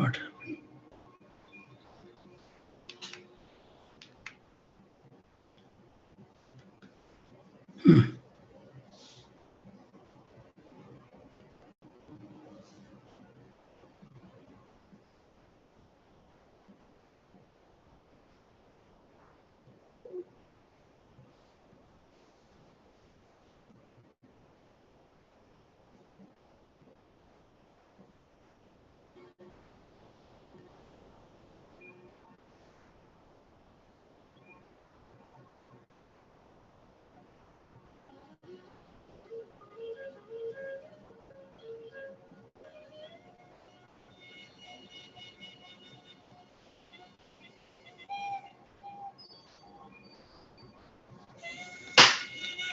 What?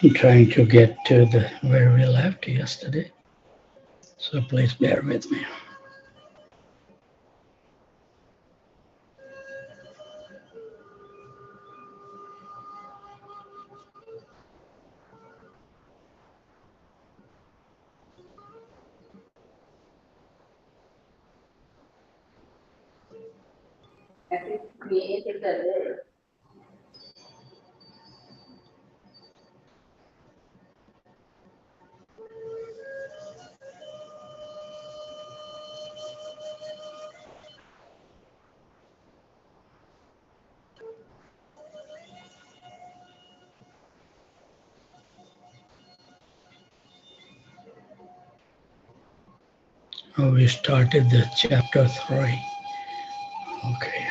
I'm trying to get to the where we left yesterday, so please bear with me. Oh, we started the chapter 3. Okay.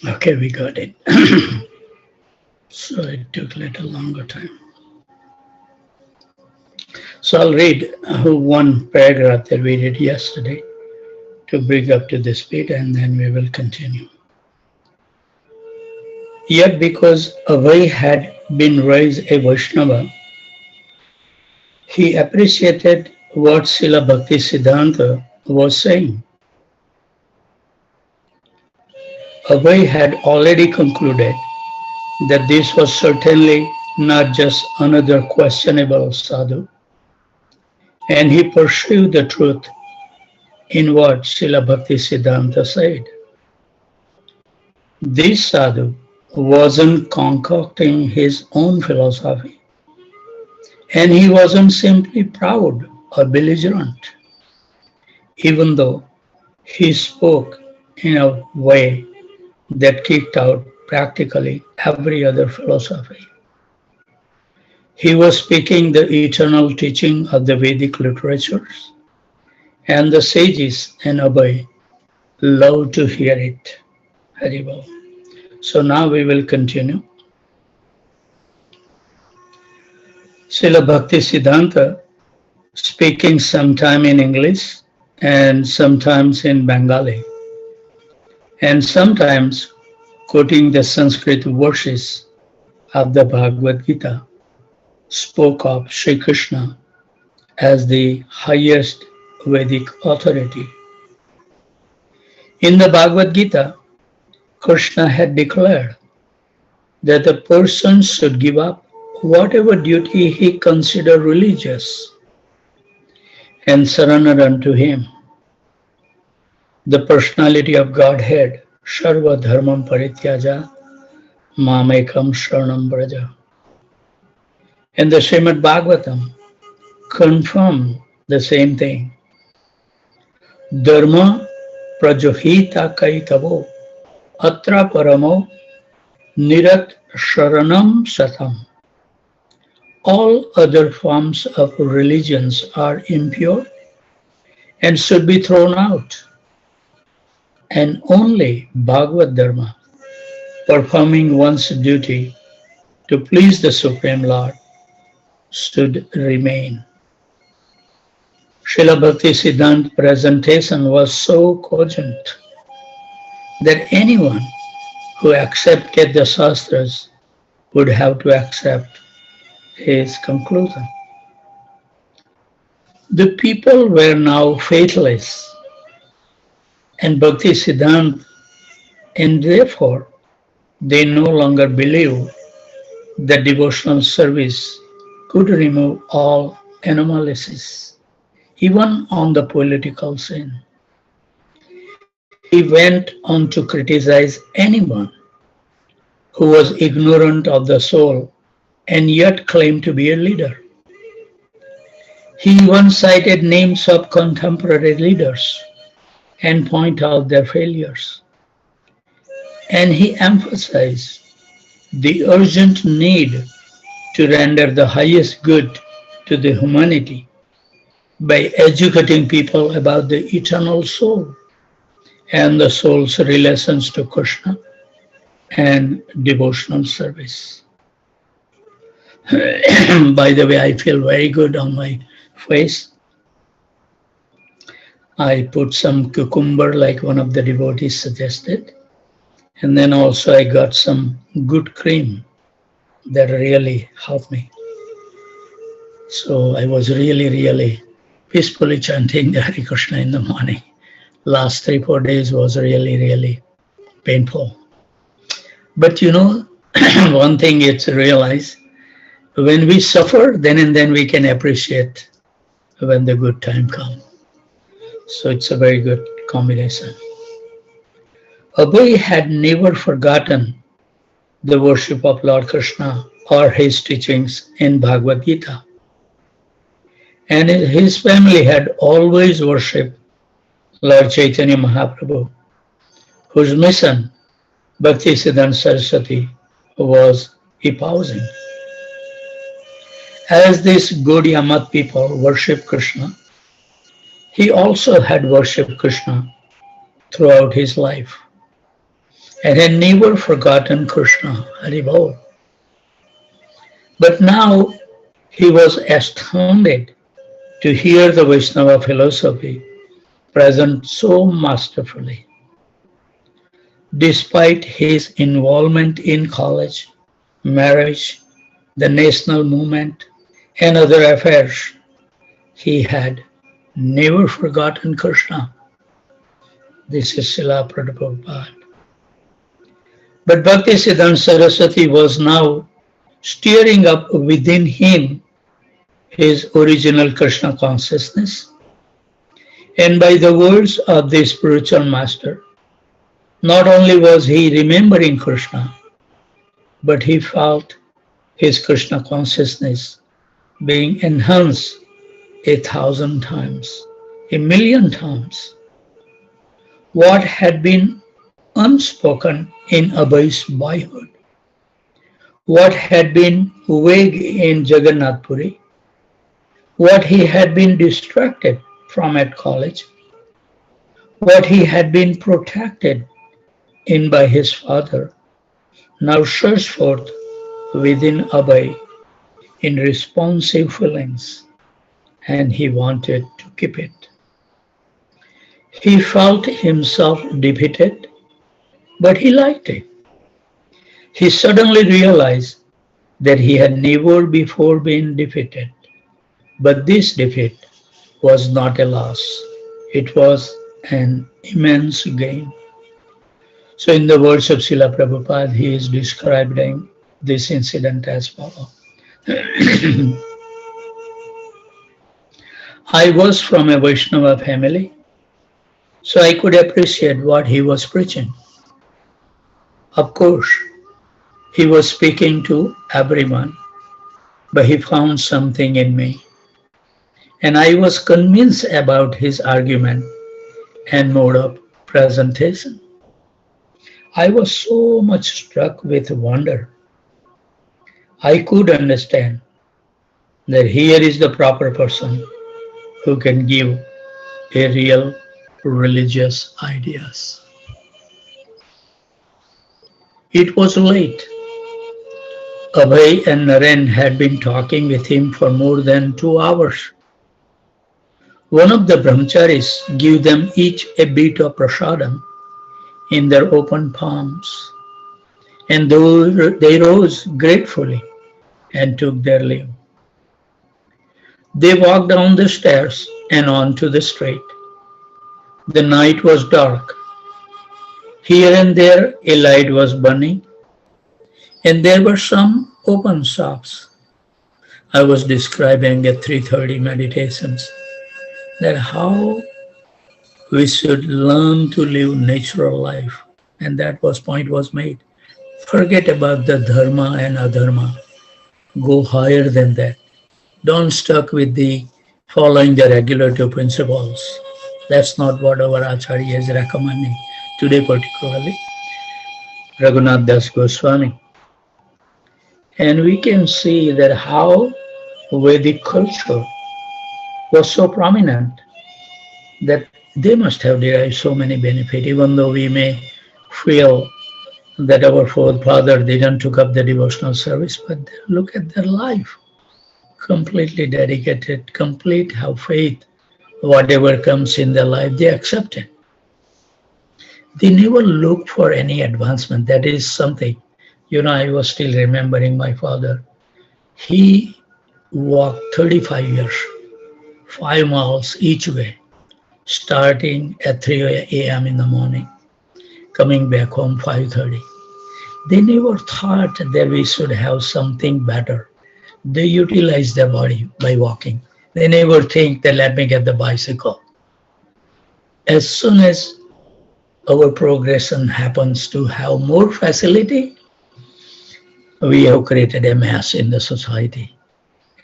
Okay, we got it. So it took a little longer time. So I'll read one paragraph that we did yesterday to bring up to the speed, and then we will continue. Yet because Abhay had been raised a Vaishnava, he appreciated what Srila Bhakti Siddhanta was saying. Abhay had already concluded that this was certainly not just another questionable sadhu, and he pursued the truth in what Srila Bhakti Siddhanta said. This sadhu wasn't concocting his own philosophy, and he wasn't simply proud or belligerent, even though he spoke in a way that kicked out practically every other philosophy. He was speaking the eternal teaching of the Vedic literatures, and the sages in Abhay loved to hear it. Haribol. So now we will continue. Srila Bhakti Siddhanta, speaking sometime in English and sometimes in Bengali, and sometimes quoting the Sanskrit verses of the Bhagavad Gita, spoke of Sri Krishna as the highest Vedic authority. In the Bhagavad Gita, Krishna had declared that the person should give up whatever duty he considered religious and surrender unto him. The personality of Godhead, Sarva Dharmam Parityaja, Mamekam Sharanam Braja. And the Srimad Bhagavatam confirmed the same thing. Dharma prajohita kaitavo atra paramo nirat sharanam satam. All other forms of religions are impure and should be thrown out. And only Bhagavad Dharma, performing one's duty to please the Supreme Lord, should remain. Srila Bhakti Siddhanta's presentation was so cogent that anyone who accepted the Shastras would have to accept his conclusion. The people were now faithless, and Bhakti Siddhanta, and therefore they no longer believed that devotional service could remove all anomalies, even on the political scene. He went on to criticize anyone who was ignorant of the soul and yet claimed to be a leader. He even cited names of contemporary leaders and pointed out their failures. And he emphasized the urgent need to render the highest good to the humanity by educating people about the eternal soul and the soul's relations to Krishna and devotional service. By the way, I feel very good on my face. I put some cucumber like one of the devotees suggested. And then also I got some good cream that really helped me. So I was really peacefully chanting the Hare Krishna in the morning. Last 3-4 days was really painful. But you know, one thing it's realized, when we suffer, then and then we can appreciate when the good time comes. So it's a very good combination. Abhay had never forgotten the worship of Lord Krishna or his teachings in Bhagavad Gita. And his family had always worshipped Lord Chaitanya Mahaprabhu, whose mission Bhakti Siddhanta Saraswati was espousing. As these Gaudiya Math people worship Krishna, he also had worshipped Krishna throughout his life and had never forgotten Krishna, Haribol. But now he was astounded to hear the Vaishnava philosophy present so masterfully. Despite his involvement in college, marriage, the national movement, and other affairs, he had never forgotten Krishna. This is Srila Prabhupada. But Bhakti Siddhanta Saraswati was now stirring up within him his original Krishna consciousness. And by the words of the spiritual master, not only was he remembering Krishna, but he felt his Krishna consciousness being enhanced 1,000 times, 1,000,000 times. What had been unspoken in Abhay's boyhood, what had been vague in Jagannath Puri, what he had been distracted from at college, what he had been protected in by his father, now surged forth within Abhay in responsive feelings, and he wanted to keep it. He felt himself defeated, but he liked it. He suddenly realized that he had never before been defeated. But this defeat was not a loss. It was an immense gain. So in the words of Srila Prabhupada, he is describing this incident as follows. I was from a Vaishnava family, so I could appreciate what he was preaching. Of course, he was speaking to everyone, but he found something in me. And I was convinced about his argument and mode of presentation. I was so much struck with wonder. I could understand that here is the proper person who can give a real religious ideas. It was late. Abhay and Naren had been talking with him for more than 2 hours. One of the brahmacharis gave them each a bit of prasadam in their open palms, and they rose gratefully and took their leave. They walked down the stairs and onto the street. The night was dark. Here and there a light was burning, and there were some open shops. I was describing at 3:30 meditations that how we should learn to live natural life, and that was point was made. Forget about the dharma and adharma. Go higher than that. Don't stuck with the following the regulative principles. That's not what our Acharya is recommending today, particularly Raghunath Das Goswami. And we can see that how Vedic culture was so prominent that they must have derived so many benefits, even though we may feel that our forefather didn't took up the devotional service, but look at their life. Completely dedicated, complete, have faith. Whatever comes in their life, they accept it. They never look for any advancement. That is something. I was still remembering my father. He walked 35 years, 5 miles each way, starting at 3 a.m. in the morning, coming back home 5:30. They never thought that we should have something better. They utilize their body by walking. They never think that let me get the bicycle. As soon as our progression happens to have more facility, we have created a mess in the society.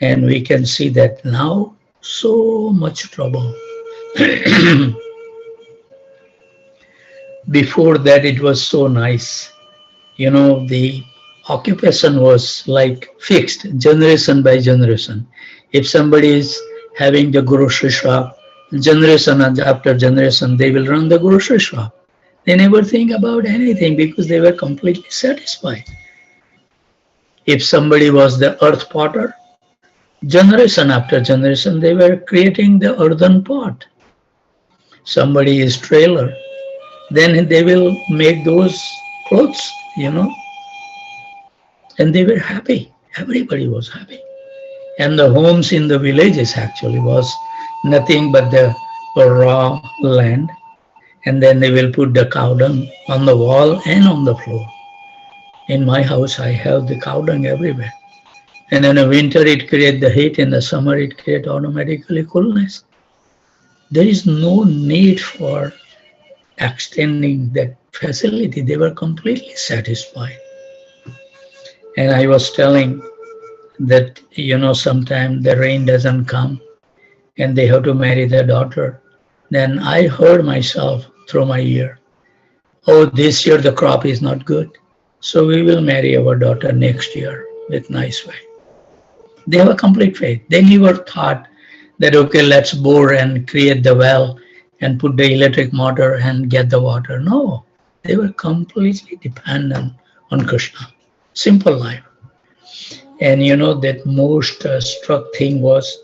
And we can see that now so much trouble. Before that it was so nice. The occupation was like fixed generation by generation. If somebody is having the grocery shop, generation after generation, they will run the grocery shop. They never think about anything because they were completely satisfied. If somebody was the earth potter, generation after generation, they were creating the earthen pot. Somebody is trailer, then they will make those clothes, and they were happy. Everybody was happy. And the homes in the villages actually was nothing but the raw land. And then they will put the cow dung on the wall and on the floor. In my house, I have the cow dung everywhere. And in the winter, it creates the heat. In the summer, it creates automatically coolness. There is no need for extending that facility. They were completely satisfied. And I was telling that, sometimes the rain doesn't come and they have to marry their daughter. Then I heard myself through my ear, oh, this year the crop is not good, so we will marry our daughter next year with nice way. They have a complete faith. They never thought that, okay, let's bore and create the well and put the electric motor and get the water. No, they were completely dependent on Krishna. Simple life. And that most struck thing was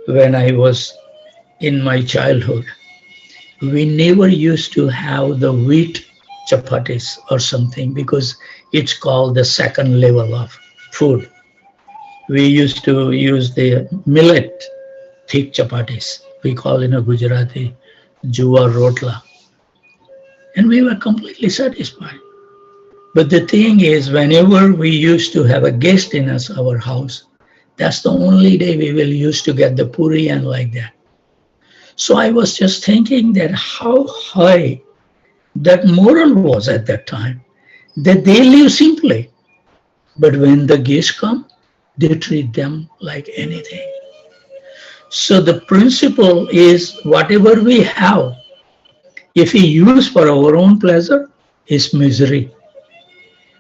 when I was in my childhood, we never used to have the wheat chapatis or something because it's called the second level of food. We used to use the millet thick chapatis. We call in a Gujarati juwa rotla. And we were completely satisfied. But the thing is, whenever we used to have a guest in our house, that's the only day we will use to get the puri and like that. So I was just thinking that how high that moral was at that time, that they live simply. But when the guests come, they treat them like anything. So the principle is whatever we have, if we use for our own pleasure, is misery.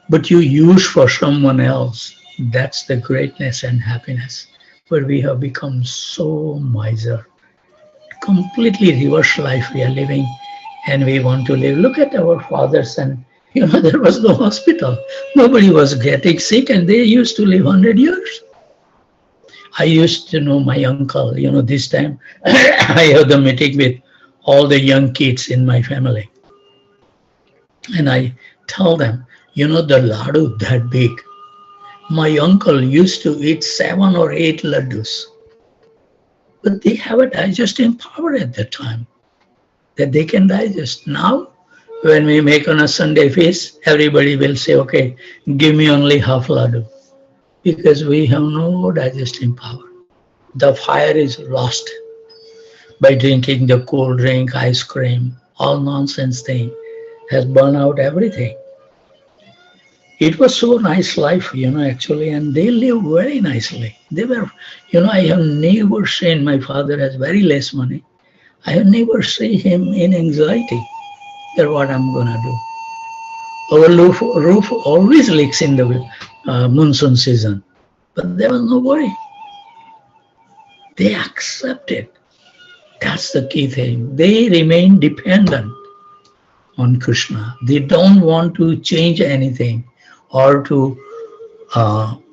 But you use for someone else, that's the greatness and happiness. But we have become so miser. Completely reverse life we are living, and we want to live. Look at our fathers, and there was no hospital. Nobody was getting sick, and they used to live 100 years. I used to know my uncle, this time I have the meeting with all the young kids in my family. And I tell them, the laddu that big. My uncle used to eat 7 or 8 laddus, but they have a digesting power at that time that they can digest. Now, when we make on a Sunday feast, everybody will say, okay, give me only half laddu because we have no digesting power. The fire is lost by drinking the cold drink, ice cream, all nonsense thing has burned out everything. It was so nice life, actually, and they live very nicely. They were, I have never seen my father has very less money. I have never seen him in anxiety that what I'm gonna do. Our roof always leaks in the monsoon season, but there was no worry. They accepted. That's the key thing. They remain dependent on Krishna. They don't want to change anything or to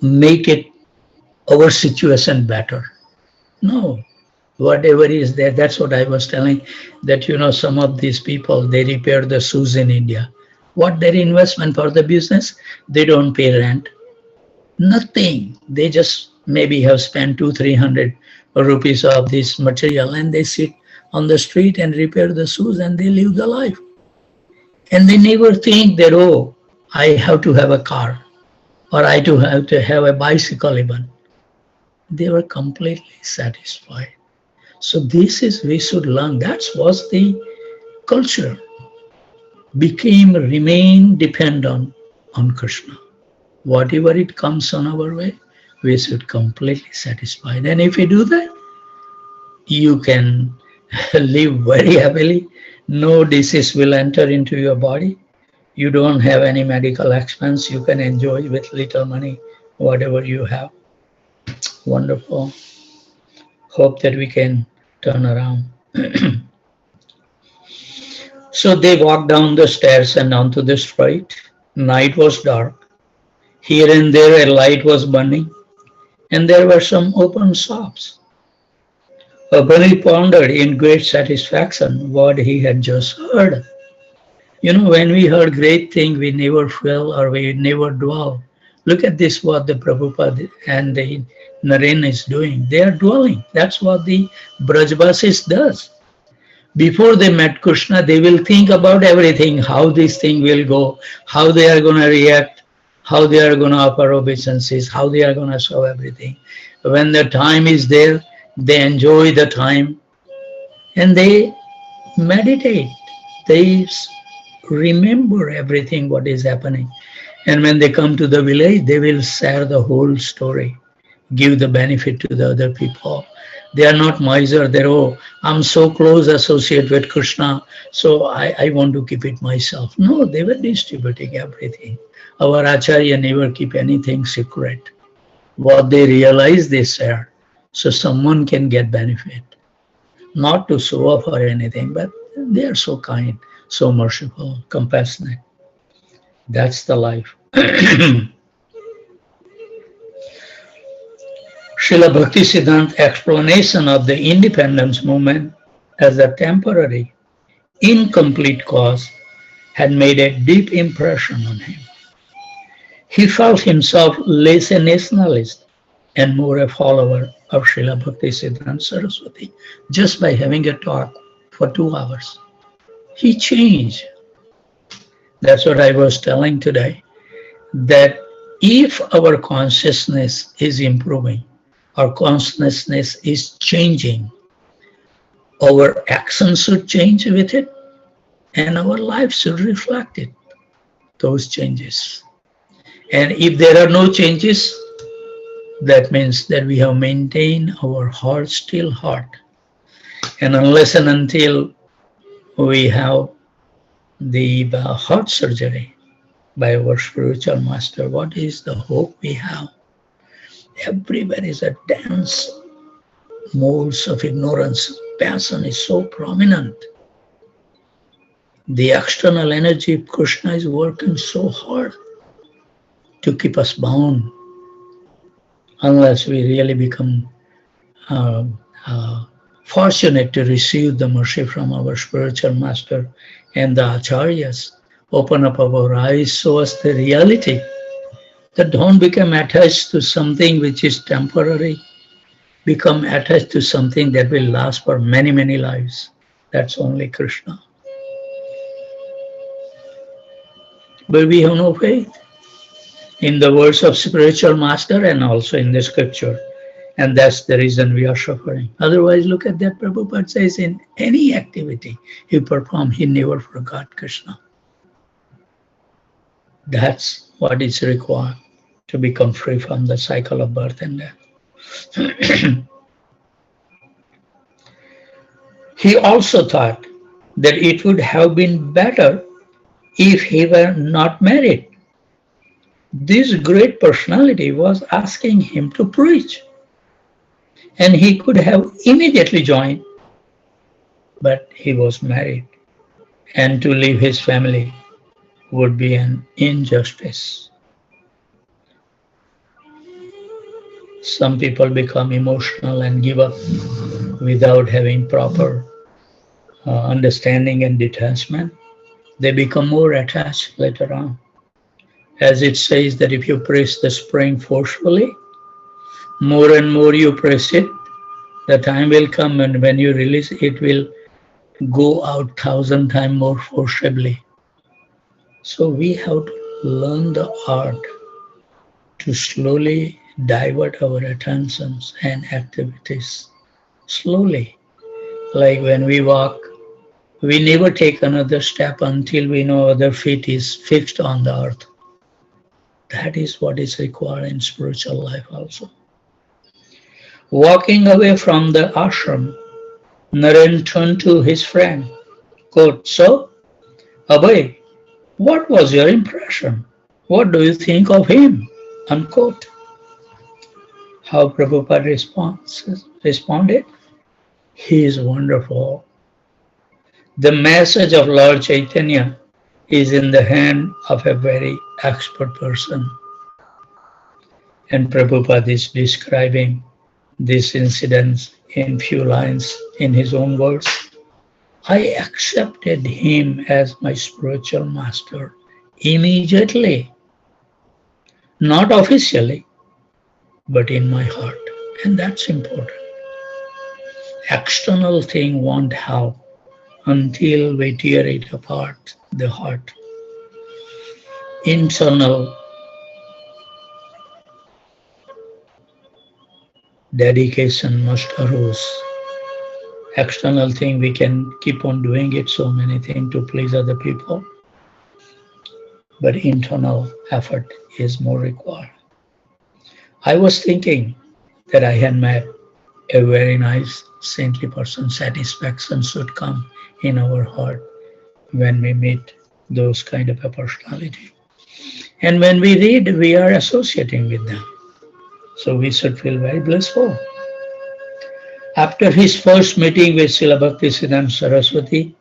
make it our situation better. No, whatever is there. That's what I was telling. That some of these people they repair the shoes in India. What their investment for the business? They don't pay rent. Nothing. They just maybe have spent 200-300 rupees of this material, and they sit on the street and repair the shoes, and they live the life. And they never think that, oh, I have to have a car or I to have a bicycle even. They were completely satisfied. So this is we should learn. That was the culture. Remain dependent on Krishna. Whatever it comes on our way, we should completely satisfy. And if you do that, you can live very happily. No disease will enter into your body. You don't have any medical expense. You can enjoy with little money whatever you have. Wonderful. Hope that we can turn around. So they walked down the stairs and onto the street. Night was dark. Here and there a light was burning, and there were some open shops. Abhani pondered in great satisfaction what he had just heard. When we heard great thing, we never feel or we never dwell. Look at this, what the Prabhupada and the Naren is doing. They are dwelling. That's what the Brajbasis does. Before they met Krishna, they will think about everything, how this thing will go, how they are going to react, how they are going to offer obeisances, how they are going to show everything. When the time is there, they enjoy the time and they meditate. They remember everything what is happening. And when they come to the village, they will share the whole story, give the benefit to the other people. They are not miser. They're, oh, I'm so close associate with Krishna, so I want to keep it myself. No, they were distributing everything. Our Acharya never keep anything secret. What they realize, they share. So someone can get benefit. Not to show off or anything, but they are so kind, so merciful, compassionate. That's the life. Srila Bhaktisiddhanta's explanation of the independence movement as a temporary, incomplete cause had made a deep impression on him. He felt himself less a nationalist and more a follower of Srila Bhaktisiddhanta Saraswati just by having a talk for 2 hours. He changed. That's what I was telling today, that if our consciousness is improving, our consciousness is changing, our actions should change with it, and our life should reflect it, those changes. And if there are no changes, that means that we have maintained our heart still heart. And unless and until we have the heart surgery by our spiritual master, what is the hope we have? Everywhere is a dense molds of ignorance. Passion is so prominent. The external energy of Krishna is working so hard to keep us bound. Unless we really become fortunate to receive the mercy from our spiritual master and the acharyas, open up our eyes, show us the reality, that don't become attached to something which is temporary, become attached to something that will last for many, many lives. That's only Krishna. But we have no faith in the words of spiritual master and also in the scripture. And that's the reason we are suffering. Otherwise, look at that. Prabhupada says in any activity he performed, he never forgot Krishna. That's what is required to become free from the cycle of birth and death. He also thought that it would have been better if he were not married. This great personality was asking him to preach, and he could have immediately joined, but he was married, and to leave his family would be an injustice. Some people become emotional and give up without having proper understanding and detachment. They become more attached later on. As it says that if you press the spring forcefully, more and more you press it, the time will come and when you release it will go out 1,000 times more forcibly. So we have to learn the art to slowly divert our attentions and activities. Slowly. Like when we walk, we never take another step until we know our feet is fixed on the earth. That is what is required in spiritual life also. Walking away from the ashram, Naren turned to his friend, quote, "So, Abhay, what was your impression? What do you think of him?" Unquote. How Prabhupada responded? He is wonderful. The message of Lord Chaitanya is in the hand of a very expert person. And Prabhupada is describing this incident in few lines in his own words. I accepted him as my spiritual master immediately, not officially, but in my heart. And that's important. External thing won't help until we tear it apart, the heart. Internal dedication must arise. External thing, we can keep on doing it, so many things to please other people. But internal effort is more required. I was thinking that I had met a very nice saintly person. Satisfaction should come in our heart when we meet those kind of a personality. And when we read, we are associating with them. So we should feel very blissful. After his first meeting with Srila Bhaktisiddhanta Saraswati,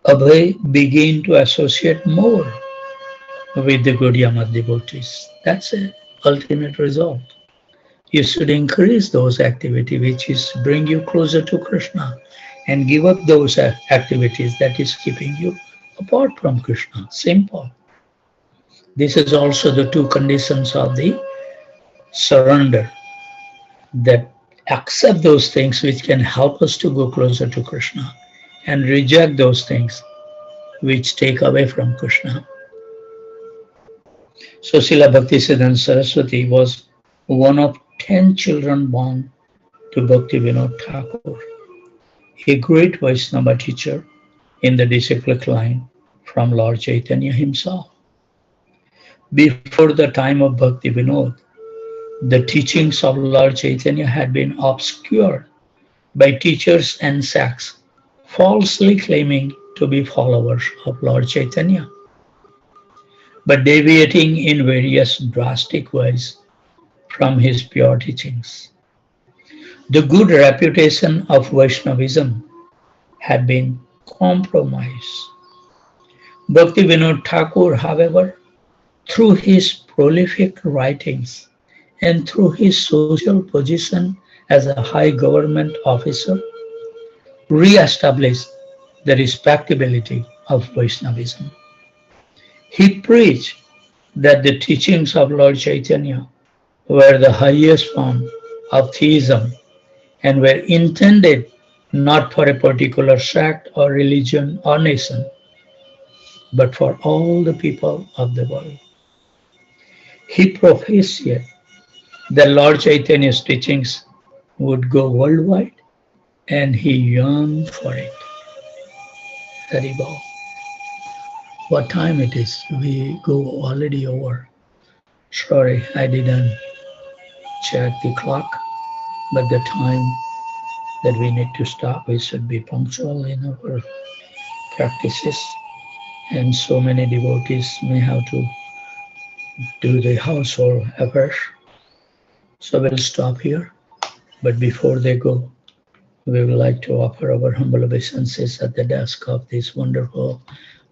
Abhay began to associate more with the Gaudiya devotees. That's the ultimate result. You should increase those activities which is bring you closer to Krishna and give up those activities that is keeping you apart from Krishna. Simple. This is also the two conditions of the surrender, that accept those things which can help us to go closer to Krishna and reject those things which take away from Krishna. So Srila Bhaktisiddhanta Saraswati was one of 10 children born to Bhakti Vinod Thakur, a great Vaishnava teacher in the disciplic line from Lord Chaitanya himself. Before the time of Bhakti Vinod, the teachings of Lord Chaitanya had been obscured by teachers and sects falsely claiming to be followers of Lord Chaitanya, but deviating in various drastic ways from his pure teachings. The good reputation of Vaishnavism had been compromised. Bhakti Vinod Thakur, however, through his prolific writings and through his social position as a high government officer, re-established the respectability of Vaishnavism. He preached that the teachings of Lord Chaitanya were the highest form of theism and were intended not for a particular sect or religion or nation, but for all the people of the world. He prophesied that Lord Chaitanya's teachings would go worldwide and he yearned for it. Haribol. What time it is? We go already over. Sorry, I didn't check the clock, but the time that we need to stop, we should be punctual in our practices. And so many devotees may have to do the household affairs. So we'll stop here. But before they go, we would like to offer our humble obeisances at the desk of these wonderful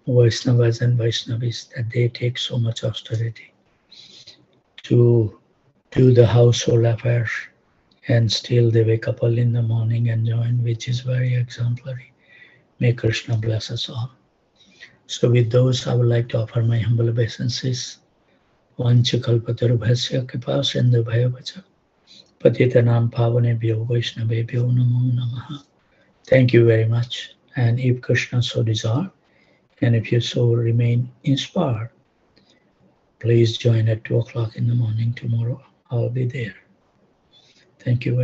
Vaishnavas and Vaishnavis that they take so much austerity to do the household affairs and still they wake up early in the morning and join, which is very exemplary. May Krishna bless us all. So with those, I would like to offer my humble obeisances. Vanchakalpatarubhasya kripa sindhu bhayavacha patitanam pavanebhyo vaishnavebhyo namo namaha. Thank you very much. And if Krishna so desire, and if your soul remain inspired, please join at 2 o'clock in the morning tomorrow. I'll be there. Thank you very much.